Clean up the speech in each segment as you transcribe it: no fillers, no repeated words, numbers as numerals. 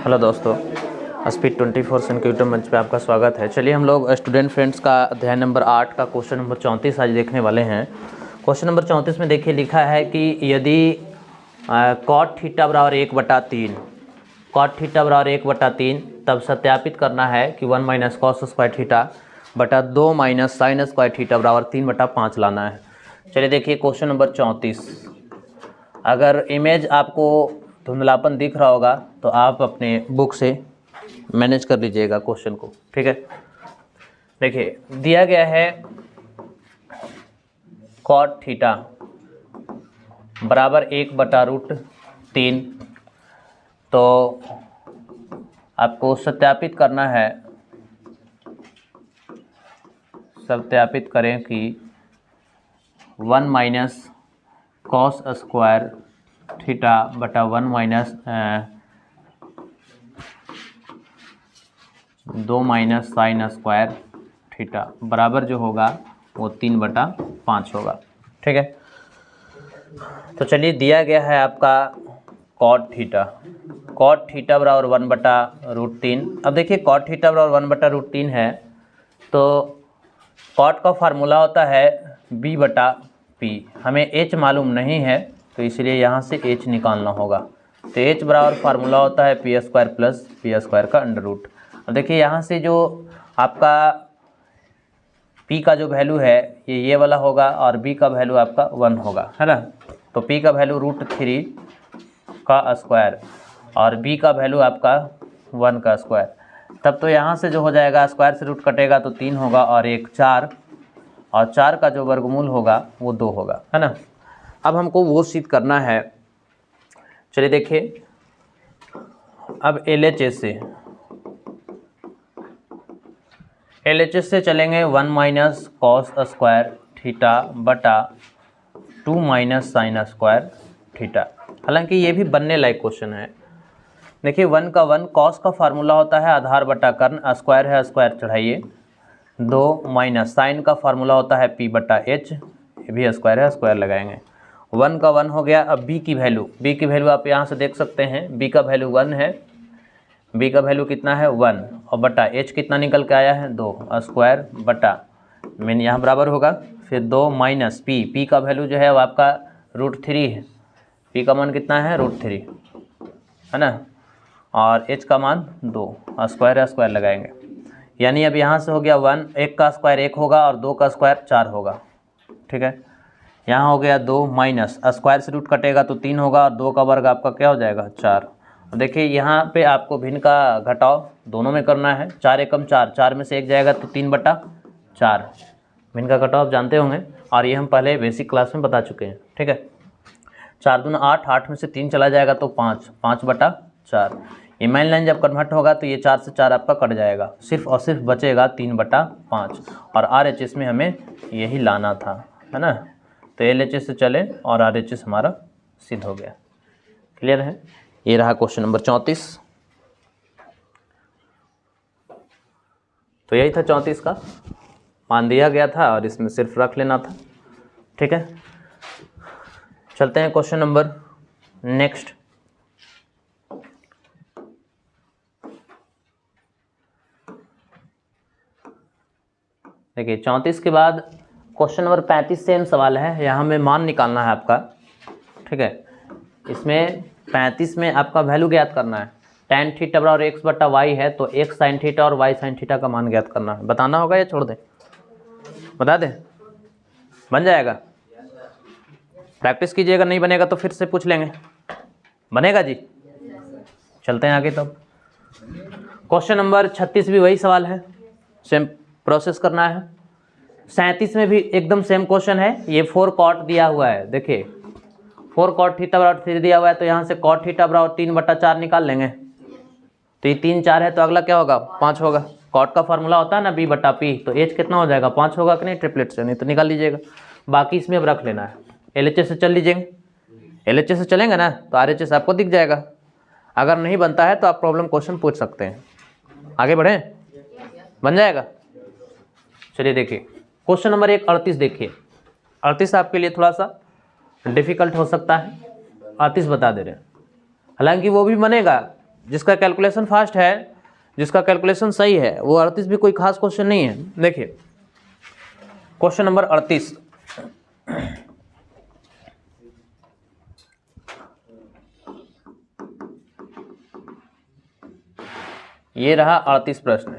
Hello दोस्तों, speed 24 सन के YouTube मंच पे आपका स्वागत है। चलिए हम लोग स्टूडेंट फ्रेंड्स का अध्याय नंबर 8 का क्वेश्चन नंबर 34 आज देखने वाले हैं। क्वेश्चन नंबर 34 में देखिए लिखा है कि यदि कॉट थीटा बराबर 1/3, कॉट थीटा बराबर 1/3, तब सत्यापित करना है कि 1 माइनस कॉस स्क्वायर थीटा बटा 2 माइनस साइन स्क्वायर थीटा बराबर 3/5 लाना है। चलिए देखिए क्वेश्चन नंबर 34। अगर इमेज आपको धुंधलापन दिख रहा होगा तो आप अपने बुक से मैनेज कर लीजिएगा क्वेश्चन को, ठीक है। देखिए दिया गया है कॉट थीटा बराबर 1/√3, तो आपको सत्यापित करना है, सत्यापित करें कि 1 माइनस कॉस स्क्वायर थीटा बटा 1 minus 2 minus sine square theta बराबर जो होगा वो 3/5 होगा, ठीक है। तो चलिए दिया गया है आपका कॉट थीटा, कॉट थीटा बराबर 1/√3। अब देखिए कॉट थीटा बराबर 1/√3 है तो कॉट का फार्मूला होता है b/p। हमें h मालूम नहीं है तो इसलिए यहाँ से h निकालना होगा। तो h बराबर फार्मूला होता है p² प्लस p² का अंडर रूट। अब देखिए यहाँ से जो आपका p का जो वैल्यू है ये वाला होगा और b का वैल्यू आपका 1 होगा, है ना। तो p का वैल्यू √3 का स्क्वायर और b का वैल्यू आपका 1 का स्क्वायर। तब तो यहाँ से जो हो जाएगा स्क्वायर से रूट कटेगा तो 3 होगा और 1 4, और 4 का जो वर्गमूल होगा वो 2 होगा, है ना। अब हमको वो सिद्ध करना है। चलिए देखिए अब LHS से चलेंगे 1 माइनस कॉस स्क्वायर थीटा बटा 2 माइनस साइन स्क्वायर थीटा। हालांकि ये भी बनने लायक क्वेश्चन है। देखिए 1 का 1, कॉस का फार्मूला होता है आधार बटा कर्ण, स्क्वायर है स्क्वायर चढ़ाइए, 2 माइनस साइन का फार्मूला होता है p/h, ये भी स्क्वायर है स्क्वायर लगाएंगे। 1 का 1 हो गया। अब b की वैल्यू आप यहाँ से देख सकते हैं, b का वैल्यू 1 है, b का वैल्यू कितना है 1, और बटा h कितना निकल के आया है 2, स्क्वायर बटा मीन यहाँ बराबर होगा, फिर 2 माइनस p का वैल्यू जो है वो आपका √3 है, p का मान कितना है √3, है ना, और h का मान 2, स्क्वायर स्क्वायर लगाएंगे। यानी अब यहाँ से हो गया 1, 1 का स्क्वायर 1 होगा और 2 का स्क्वायर 4 होगा, ठीक है। यहाँ हो गया 2 माइनस स्क्वायर से रूट कटेगा तो 3 होगा और 2 का वर्ग आपका क्या हो जाएगा 4। देखिए यहाँ पे आपको भिन्न का घटाव दोनों में करना है। 4 एकम 4, 4 में से 1 जाएगा तो 3/4, भिन्न का घटाव आप जानते होंगे और ये हम पहले बेसिक क्लास में बता चुके हैं, ठीक है। 4 दूना 8, 8 में से 3 चला जाएगा तो 5, 5/4। ये मेन लाइन जब कन्वर्ट होगा तो ये 4 से 4 आपका कट जाएगा, सिर्फ और सिर्फ बचेगा 3/5, और RHS में हमें यही लाना था, है ना। तो LHS से चले और RHS हमारा सिद्ध हो गया। क्लियर है। ये रहा क्वेश्चन नंबर 34। तो यही था 34 का मान दिया गया था और इसमें सिर्फ रख लेना था, ठीक है। चलते हैं क्वेश्चन नंबर नेक्स्ट। देखिए 34 के बाद क्वेश्चन नंबर 35 सेम सवाल है। यहाँ में मान निकालना है आपका, ठीक है। इसमें 35 में आपका वैल्यू ज्ञात करना है। tan थीटा बराबर x/y है तो x साइन थीटा और y साइन थीटा का मान ज्ञात करना है। बताना होगा या छोड़ दें? बता दें, बन जाएगा। प्रैक्टिस कीजिएगा, नहीं बनेगा तो फिर से पूछ लेंगे। बनेगा जी। चलते हैं आगे। तब क्वेश्चन नंबर 36 भी वही सवाल है, सेम प्रोसेस करना है। 37 में भी एकदम सेम क्वेश्चन है। ये 4 कॉट दिया हुआ है। देखिए 4 कॉट थीटा बराबर 3 दिया हुआ है तो यहाँ से कॉट थीटा बराबर 3/4 निकाल लेंगे। तो ये 3 4 है तो अगला क्या होगा 5 होगा। कॉट का फार्मूला होता है ना b/p, तो h कितना हो जाएगा 5 होगा कि नहीं, ट्रिपलेट से, नहीं तो निकाल लीजिएगा। बाकी इसमें अब रख लेना है। LHS से चल लीजिएगा, LHS से चलेंगे ना तो RHS आपको दिख जाएगा। अगर नहीं बनता है तो आप प्रॉब्लम क्वेश्चन पूछ सकते हैं। आगे बढ़ें, बन जाएगा। चलिए देखिए क्वेश्चन नंबर 38 देखिए। 38 आपके लिए थोड़ा सा डिफिकल्ट हो सकता है। 38 बता दे रहे हैं। हालांकि वो भी बनेगा, जिसका कैलकुलेशन फास्ट है, जिसका कैलकुलेशन सही है, वो 38 भी कोई खास क्वेश्चन नहीं है। देखिए क्वेश्चन नंबर 38, ये रहा 38 प्रश्न,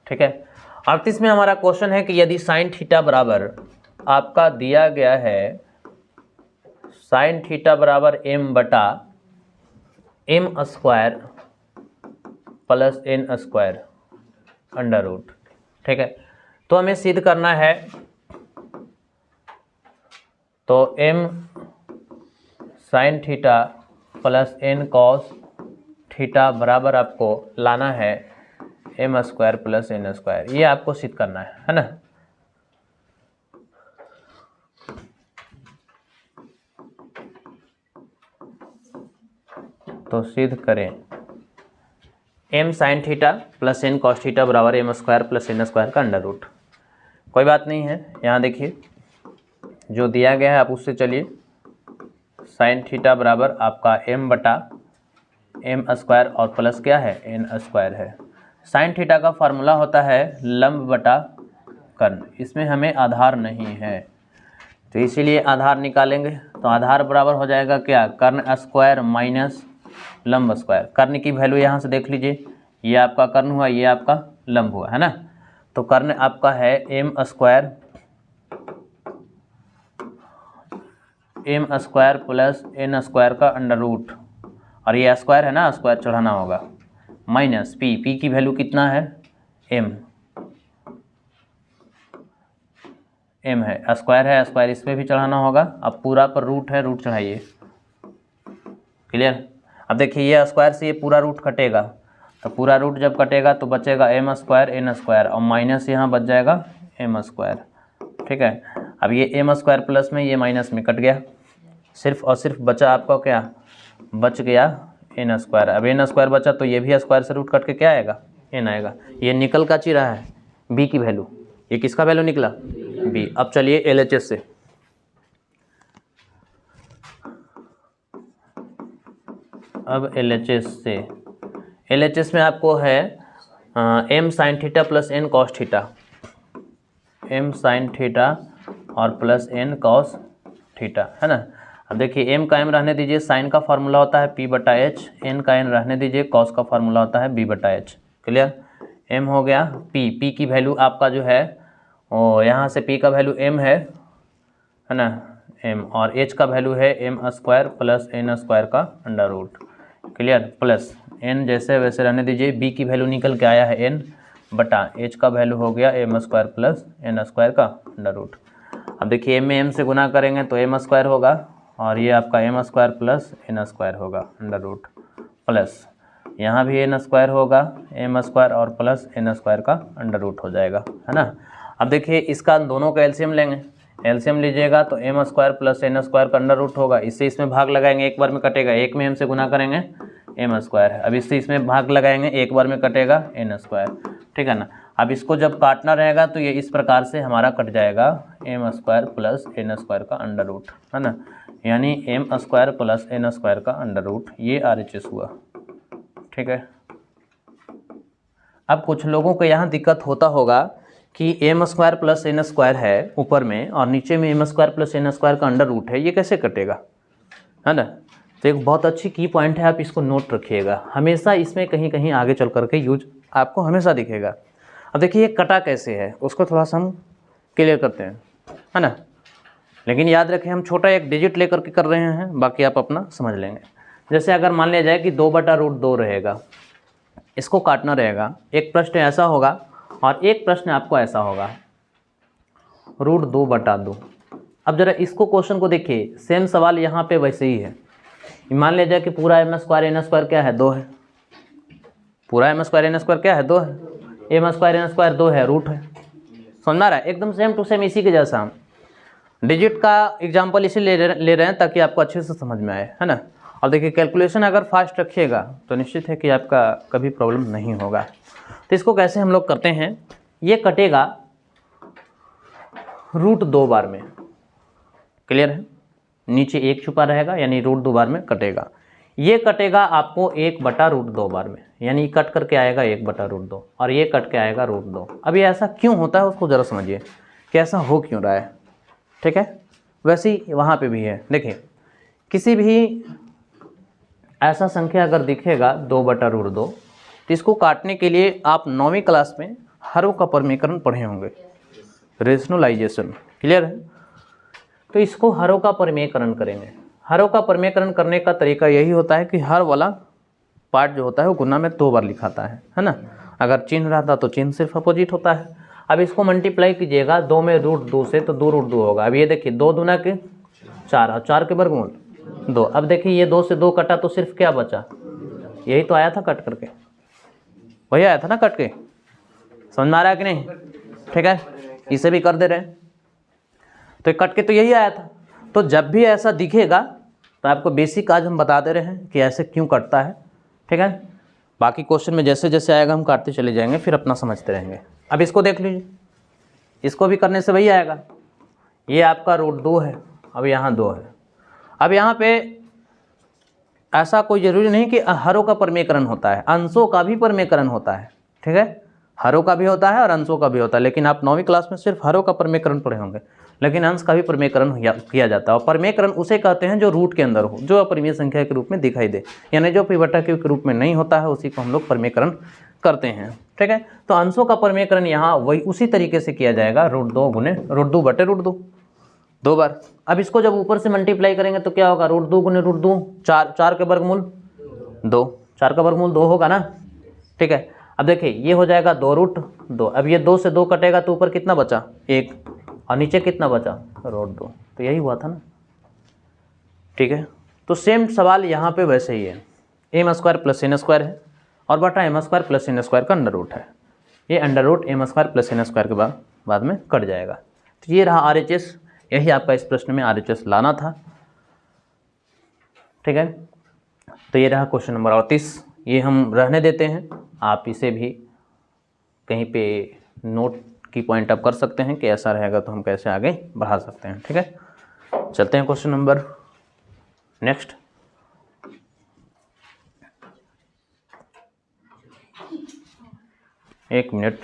ठीक है। 38 में हमारा क्वेश्चन है कि यदि साइन थीटा बराबर आपका दिया गया है, साइन थीटा बराबर m बटा m square plus n square under root, ठीक है। तो हमें सिद्ध करना है, तो m sine theta plus n cos theta बराबर आपको लाना है m square plus n square, ये आपको सिद्ध करना है ना। तो सिद्ध करें m sine theta plus n cos theta बराबर m square plus n square का अंडर रूट। कोई बात नहीं है, यहाँ देखिए जो दिया गया है आप उससे चलिए। साइन थीटा बराबर आपका m बटा m स्क्वायर और प्लस क्या है n स्क्वायर है। साइन थीटा का फार्मूला होता है लंब बटा कर्ण, इसमें हमें आधार नहीं है तो इसीलिए आधार निकालेंगे। तो आधार बराबर हो जाएगा क्या, कर्ण स्क्वायर माइनस लंब स्क्वायर। कर्ण की वैल्यू यहाँ से देख लीजिए, ये आपका कर्ण हुआ, ये आपका लंब हुआ, है ना। तो कर्ण आपका है m square plus n square का अंडर रूट, और ये स्क्वायर है ना, स्क्वायर चढ़ाना होगा, माइनस p की वैल्यू कितना है m है, स्क्वायर है, स्क्वायर इस पर भी चढ़ाना होगा। अब पूरा पर रूट है, रूट चढ़ाइए, क्लियर। अब देखिए ये स्क्वायर से ये पूरा रूट कटेगा, तो पूरा रूट जब कटेगा तो बचेगा m स्क्वायर n स्क्वायर और माइनस यहाँ बच जाएगा m स्क्वायर, ठीक है। अब ये m स्क्वायर प्लस में, ये माइनस में कट गया, सिर्फ और सिर्फ बचा आपका क्या, बच गया n स्क्वायर। अब n स्क्वायर बचा तो ये भी स्क्वायर से रूट कट के क्या आएगा, n आएगा। ये निकल का ची रहा है b की वैल्यू, ये किसका वैल्यू निकला, b। अब चलिए LHS से, अब LHS में आपको है m sine theta plus n cos theta, m sine theta और प्लस n कॉस थीटा, है ना। अब देखिए m का m रहने दीजिए, साइन का फार्मूला होता है p बटा h, n का n रहने दीजिए, कॉस का फार्मूला होता है b बटा h, क्लियर। m हो गया p की वैल्यू आपका जो है ओ यहाँ से p का वैल्यू m है ना, m, और h का वैल्यू है m square plus n square का under root, clear. Plus n जैसे वैसे रहने दीजिए, b की वैल्यू निकल के आया है n बटा h का वैल्यू हो गया m square plus n square का अंडर रूट। अब देखिए m में m से गुना करेंगे तो m स्क्वायर होगा, और ये आपका m square plus n square होगा अंडर रूट, प्लस यहाँ भी n स्क्वायर होगा, m स्क्वायर और प्लस n स्क्वायर का अंडर रूट हो जाएगा, है ना। अब देखिए इसका दोनों का एलसीएम लेंगे, एलसीएम लीजिएगा तो m square plus n square का अंडर रूट होगा, इससे इसमें भाग लगाएंगे, एक बार में कटेगा, एक में m से गुना करेंगे m स्क्वायर है। अब इससे इसमें भाग लगाएंगे, एक बार में कटेगा n स्क्वायर, ठीक है ना। अब इसको जब काटना रहेगा तो ये इस प्रकार से हमारा कट जाएगा m square plus n square का अंडर रूट, है ना, यानी m square plus n square का अंडर रूट, ये RHS हुआ, ठीक है। अब कुछ लोगों को यहाँ दिक्कत होता होगा कि m square plus n square है ऊपर में और नीचे में m square plus n square का अंडर रूट है, ये कैसे कटेगा, है ना। तो एक बहुत अच्छी की पॉइंट है, आप इसको नोट रखिएगा, हमेशा इसमें कहीं कहीं आगे चल करके यूज आपको हमेशा दिखेगा। अब देखिए ये कटा कैसे है, उसको थोड़ा सा हम क्लियर करते हैं, है ना। लेकिन याद रखें हम छोटा एक डिजिट लेकर के कर रहे हैं, बाकी आप अपना समझ लेंगे। जैसे अगर मान लिया जाए कि 2/√2 रहेगा, इसको काटना रहेगा, एक प्रश्न ऐसा होगा और एक प्रश्न आपको ऐसा होगा √2/2। अब जरा इसको क्वेश्चन को देखिए, सेम सवाल यहाँ पे वैसे ही है। मान लिया जाए कि पूरा m स्क्वायर n स्क्वायर क्या है, 2 है, पूरा m स्क्वायर n स्क्वायर क्या है, 2 है, m स्क्वायर n स्क्वायर 2 है, रूट है, समझ में आ रहा है, एकदम सेम टू सेम इसी के जैसा। हम डिजिट का एग्जाम्पल इसी ले रहे हैं ताकि आपको अच्छे से समझ में आए, है ना। और देखिए कैलकुलेशन अगर फास्ट रखिएगा तो निश्चित है कि आपका कभी प्रॉब्लम नहीं होगा। तो इसको कैसे हम लोग करते हैं, ये कटेगा √2 बार में, क्लियर है, नीचे 1 छुपा रहेगा यानी √2 बार में कटेगा। ये कटेगा आपको 1/√2 बार में, यानी कट करके आएगा 1/√2 और ये कट के आएगा √2। अब ये ऐसा क्यों होता है उसको ज़रा समझिए कि ऐसा हो क्यों रहा है। ठीक है, वैसे ही वहाँ पे भी है। देखिए किसी भी ऐसा संख्या अगर दिखेगा 2/√2 तो इसको काटने के लिए आप 9वीं क्लास में हरों का परमीकरण पढ़े होंगे, रेशनलाइजेशन, क्लियर है। तो इसको हरों का परमीकरण करेंगे। हरों का परमीकरण करने का तरीका यही होता है कि हर वाला पार्ट जो होता है वो गुना में 2 बार लिखाता है ना। अगर चिन्ह रहता तो चिन्ह सिर्फ अपोजिट होता है। अब इसको मल्टीप्लाई कीजिएगा 2 में √2 से तो 2√2 होगा। अब ये देखिए 2 दूना के 4 और 4 के वर्गमूल 2। अब देखिए ये 2 से 2 कटा तो सिर्फ क्या बचा, यही तो आया था कट करके, वही आया था ना कट के। समझ में आ रहा है कि नहीं? ठीक है, इसे भी कर दे रहे हैं तो कट के तो यही आया था। तो जब भी ऐसा दिखेगा तो आपको बेसिक आज हम बता दे रहे हैं कि ऐसे क्यों कटता है। ठीक है, बाकी क्वेश्चन में जैसे जैसे आएगा हम काटते चले जाएंगे, फिर अपना समझते रहेंगे। अब इसको देख लीजिए, इसको भी करने से वही आएगा। ये आपका √2 है, अब यहाँ 2 है। अब यहाँ पे ऐसा कोई ज़रूरी नहीं कि हरों का परमीकरण होता है, अंशों का भी परमीकरण होता है। ठीक है, हरों का भी होता है और अंशों का भी होता है, लेकिन आप 9वीं क्लास में सिर्फ हरों का परमीकरण पढ़े होंगे, लेकिन अंश का भी परमीकरण किया जाता है। और परमीकरण उसे कहते हैं जो रूट के अंदर हो, जो अपरिमेय संख्या के रूप में दिखाई दे, यानी जो p/q के रूप में नहीं होता है उसी को हम लोग परमीकरण करते हैं। ठीक है, तो अंशों का परमीकरण यहाँ वही उसी तरीके से किया जाएगा, √2 गुने √2/√2 2 बार। अब इसको जब ऊपर से मल्टीप्लाई करेंगे तो क्या होगा, √2 गुने √2 4, 4 के वर्गमूल 2, 4 का वर्गमूल 2 होगा ना। ठीक है, अब देखिए ये हो जाएगा 2√2। अब ये 2 से 2 कटेगा तो ऊपर कितना बचा 1 और नीचे कितना बचा √2, तो यही हुआ था ना। ठीक है, तो सेम सवाल यहाँ पे वैसे ही है, m² + n² है और बटा m² + n² का अंडर रूट है। ये √m² + n² के बाद में कट जाएगा। तो ये रहा RHS, यही आपका इस प्रश्न में RHS लाना था। ठीक है, तो ये रहा क्वेश्चन नंबर 38। ये हम रहने देते हैं, आप इसे भी कहीं पे नोट की पॉइंट अप कर सकते हैं कि ऐसा रहेगा तो हम कैसे आगे बढ़ा सकते हैं। ठीक है, चलते हैं क्वेश्चन नंबर नेक्स्ट। एक मिनट।